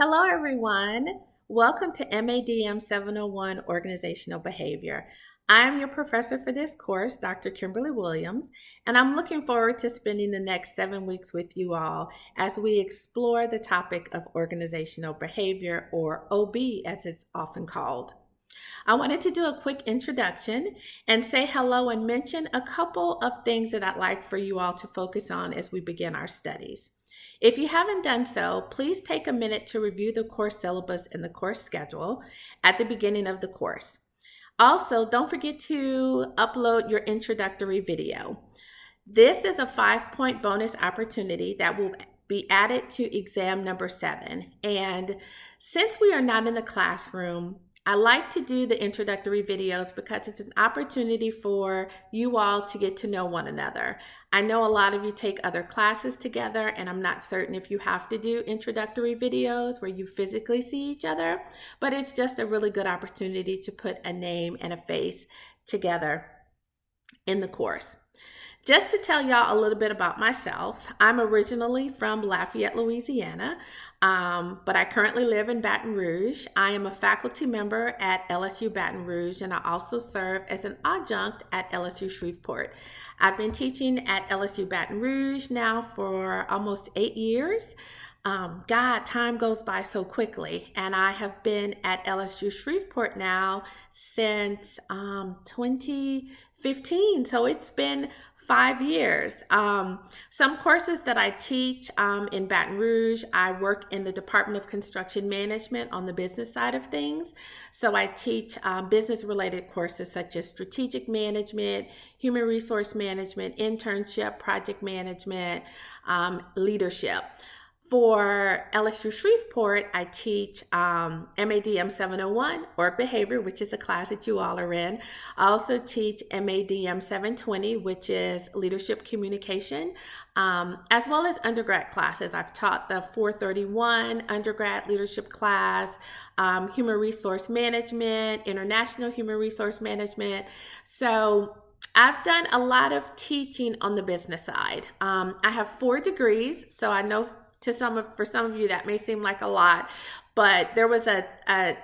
Hello, everyone. Welcome to MADM 701 Organizational Behavior. I'm your professor for this course, Dr. Kimberley WIlliams, and I'm looking forward to spending the next 7 weeks with you all as we explore the topic of organizational behavior, or OB as it's often called. I wanted to do a quick introduction and say hello and mention a couple of things that I'd like for you all to focus on as we begin our studies. If you haven't done so, please take a minute to review the course syllabus and the course schedule at the beginning of the course. Also, don't forget to upload your introductory video. This is a 5-point bonus opportunity that will be added to exam number 7. And since we are not in the classroom, I like to do the introductory videos because it's an opportunity for you all to get to know one another. I know a lot of you take other classes together, and I'm not certain if you have to do introductory videos where you physically see each other, but it's just a really good opportunity to put a name and a face together in the course. Just to tell y'all a little bit about myself, I'm originally from Lafayette, Louisiana, but I currently live in Baton Rouge. I am a faculty member at LSU Baton Rouge, and I also serve as an adjunct at LSU Shreveport. I've been teaching at LSU Baton Rouge now for almost 8 years. God, time goes by so quickly, and I have been at LSU Shreveport now since 2015, so it's been 5 years. Some courses that I teach in Baton Rouge, I work in the Department of Construction Management on the business side of things. So I teach business-related courses such as strategic management, human resource management, internship, project management, leadership. For LSU Shreveport, I teach MADM 701, Org Behavior, which is a class that you all are in. I also teach MADM 720, which is Leadership Communication, as well as undergrad classes. I've taught the 431 undergrad leadership class, Human Resource Management, International Human Resource Management. So I've done a lot of teaching on the business side. I have 4 degrees, so I know for some of you that may seem like a lot, but there was a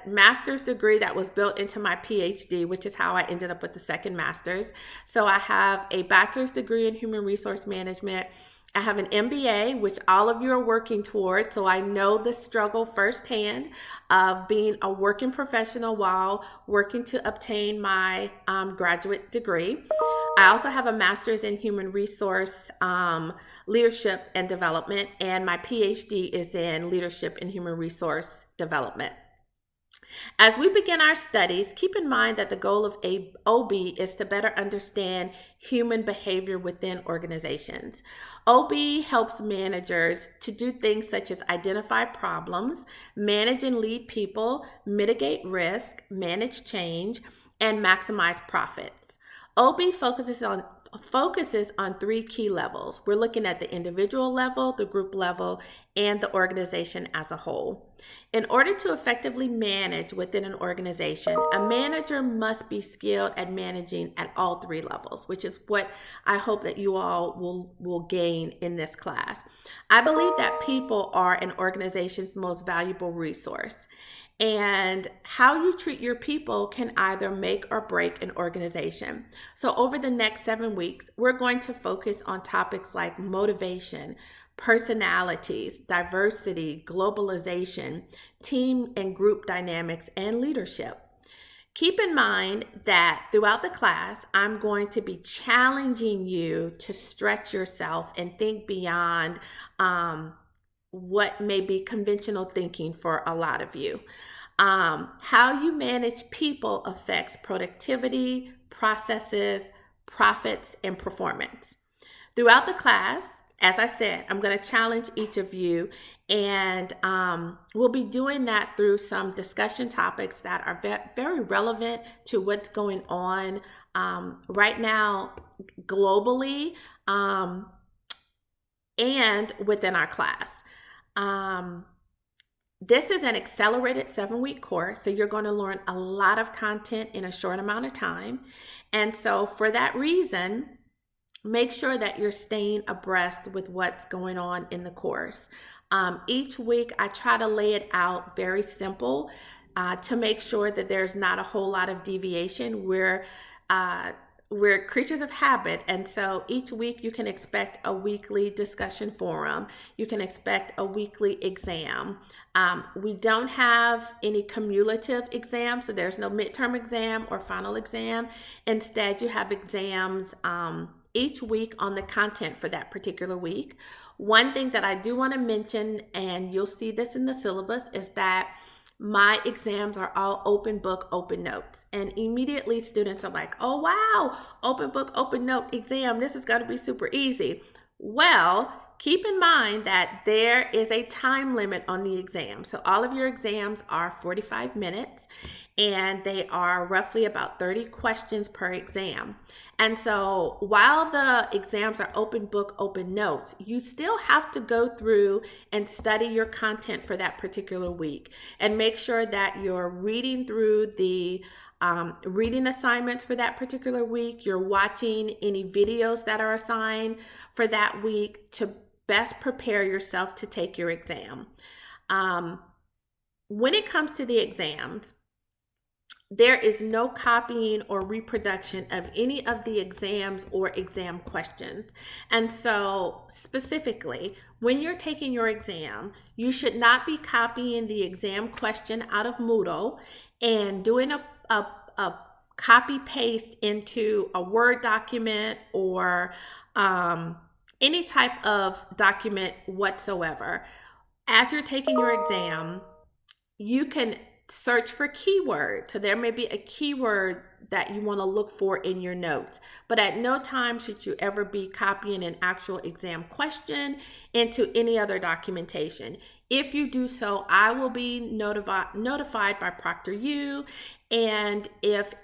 master's degree that was built into my PhD, which is how I ended up with the second master's. So I have a bachelor's degree in human resource management. I have an MBA, which all of you are working toward, so I know the struggle firsthand of being a working professional while working to obtain my graduate degree. I also have a master's in human resource leadership and development, and my PhD is in leadership and human resource development. As we begin our studies, keep in mind that the goal of OB is to better understand human behavior within organizations. OB helps managers to do things such as identify problems, manage and lead people, mitigate risk, manage change, and maximize profits. OB focuses on 3 key levels. We're looking at the individual level, the group level, and the organization as a whole. In order to effectively manage within an organization, a manager must be skilled at managing at all 3 levels, which is what I hope that you all will gain in this class. I believe that people are an organization's most valuable resource. And how you treat your people can either make or break an organization. So over the next 7 weeks, we're going to focus on topics like motivation, personalities, diversity, globalization, team and group dynamics, and leadership. Keep in mind that throughout the class, I'm going to be challenging you to stretch yourself and think beyond what may be conventional thinking for a lot of you. How you manage people affects productivity, processes, profits, and performance. Throughout the class, as I said, I'm going to challenge each of you, and we'll be doing that through some discussion topics that are very relevant to what's going on right now globally and within our class. This is an accelerated 7-week course, so you're going to learn a lot of content in a short amount of time. And so for that reason, make sure that you're staying abreast with what's going on in the course. Each week, I try to lay it out very simple to make sure that there's not a whole lot of deviation. Uh, we're creatures of habit, and so each week you can expect a weekly discussion forum. You can expect a weekly exam. We don't have any cumulative exams, so there's no midterm exam or final exam. Instead, you have exams each week on the content for that particular week. One thing that I do want to mention, and you'll see this in the syllabus, is that my exams are all open book, open notes. And immediately students are like, oh, wow, open book, open note exam. This is going to be super easy. Well, keep in mind that there is a time limit on the exam. So all of your exams are 45 minutes and they are roughly about 30 questions per exam. And so while the exams are open book, open notes, you still have to go through and study your content for that particular week and make sure that you're reading through the reading assignments for that particular week. You're watching any videos that are assigned for that week to best prepare yourself to take your exam. When it comes to the exams, there is no copying or reproduction of any of the exams or exam questions. And so specifically, when you're taking your exam, you should not be copying the exam question out of Moodle and doing a copy paste into a Word document or any type of document whatsoever. As you're taking your exam, you can search for keywords. So there may be a keyword that you want to look for in your notes, but at no time should you ever be copying an actual exam question into any other documentation. If you do so, I will be notified by ProctorU, and if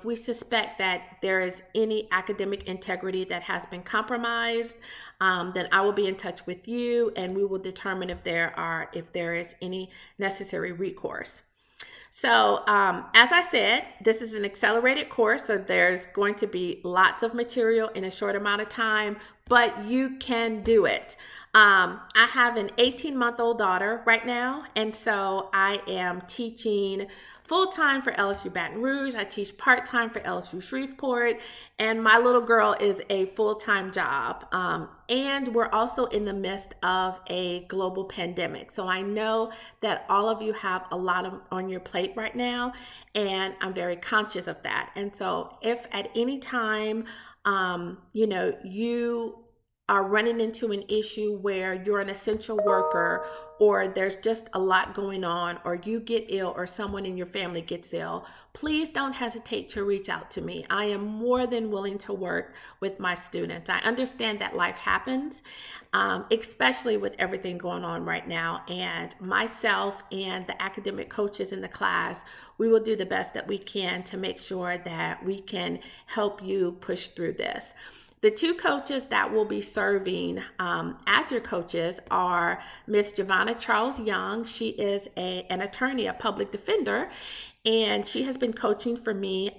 we suspect that there is any academic integrity that has been compromised, then I will be in touch with you, and we will determine if there is any necessary recourse. So as I said, this is an accelerated course, so there's going to be lots of material in a short amount of time, but you can do it. I have an 18-month-old daughter right now, and so I am teaching full-time for LSU Baton Rouge. I teach part-time for LSU Shreveport, and my little girl is a full-time job. And we're also in the midst of a global pandemic. So I know that all of you have a lot on your plate right now, and I'm very conscious of that. And so if at any time, you are running into an issue where you're an essential worker, or there's just a lot going on, or you get ill, or someone in your family gets ill, please don't hesitate to reach out to me. I am more than willing to work with my students. I understand that life happens, especially with everything going on right now. And myself and the academic coaches in the class, we will do the best that we can to make sure that we can help you push through this. The two coaches that will be serving as your coaches are Miss Giovanna Charles Young. She is an attorney, a public defender, and she has been coaching for me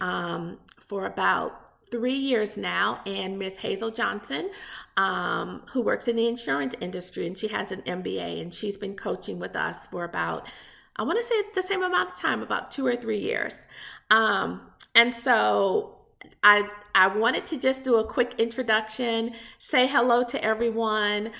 for about 3 years now. And Miss Hazel Johnson, who works in the insurance industry, and she has an MBA, and she's been coaching with us for about, I want to say the same amount of time, about 2 or 3 years. And so I wanted to just do a quick introduction, say hello to everyone,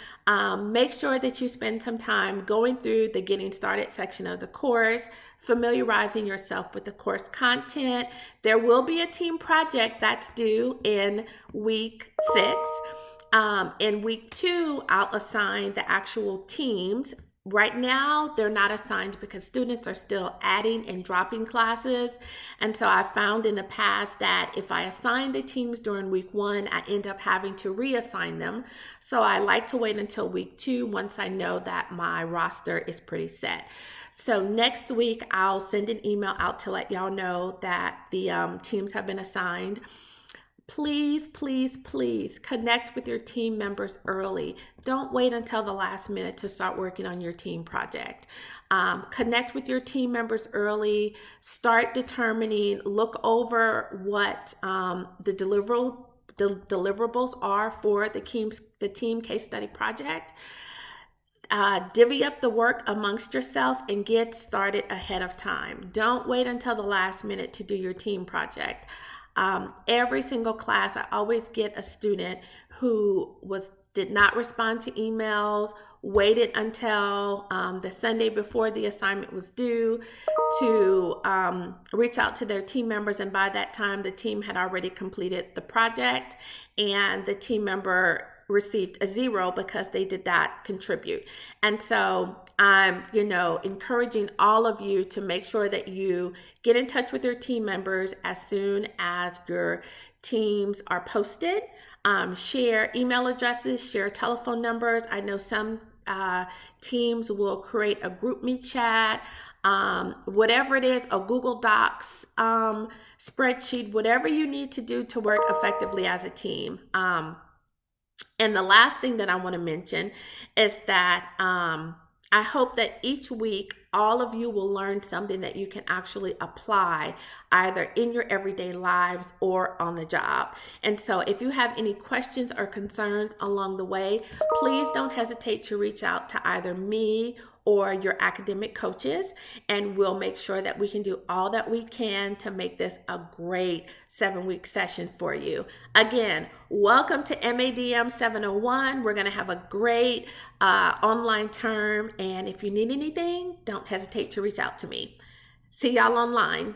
make sure that you spend some time going through the Getting Started section of the course, familiarizing yourself with the course content. There will be a team project that's due in week 6. In week 2, I'll assign the actual teams. Right now, they're not assigned because students are still adding and dropping classes. And so I found in the past that if I assign the teams during week 1, I end up having to reassign them. So I like to wait until week 2 once I know that my roster is pretty set. So next week, I'll send an email out to let y'all know that the teams have been assigned. Please, please, please connect with your team members early. Don't wait until the last minute to start working on your team project. Connect with your team members early. Start determining, look over what the deliverables are for the team case study project. Divvy up the work amongst yourself and get started ahead of time. Don't wait until the last minute to do your team project. Every single class, I always get a student who did not respond to emails, waited until the Sunday before the assignment was due to reach out to their team members, and by that time the team had already completed the project, and the team member received a 0 because they did not contribute. And so I'm, encouraging all of you to make sure that you get in touch with your team members as soon as your teams are posted. Share email addresses, share telephone numbers. I know some teams will create a GroupMe chat, whatever it is, a Google Docs spreadsheet, whatever you need to do to work effectively as a team. And the last thing that I want to mention is that I hope that each week all of you will learn something that you can actually apply either in your everyday lives or on the job. And so if you have any questions or concerns along the way, please don't hesitate to reach out to either me or your academic coaches, and we'll make sure that we can do all that we can to make this a great 7-week session for you. Again, welcome to MADM 701. We're going to have a great online term, and if you need anything, don't hesitate to reach out to me. See y'all online.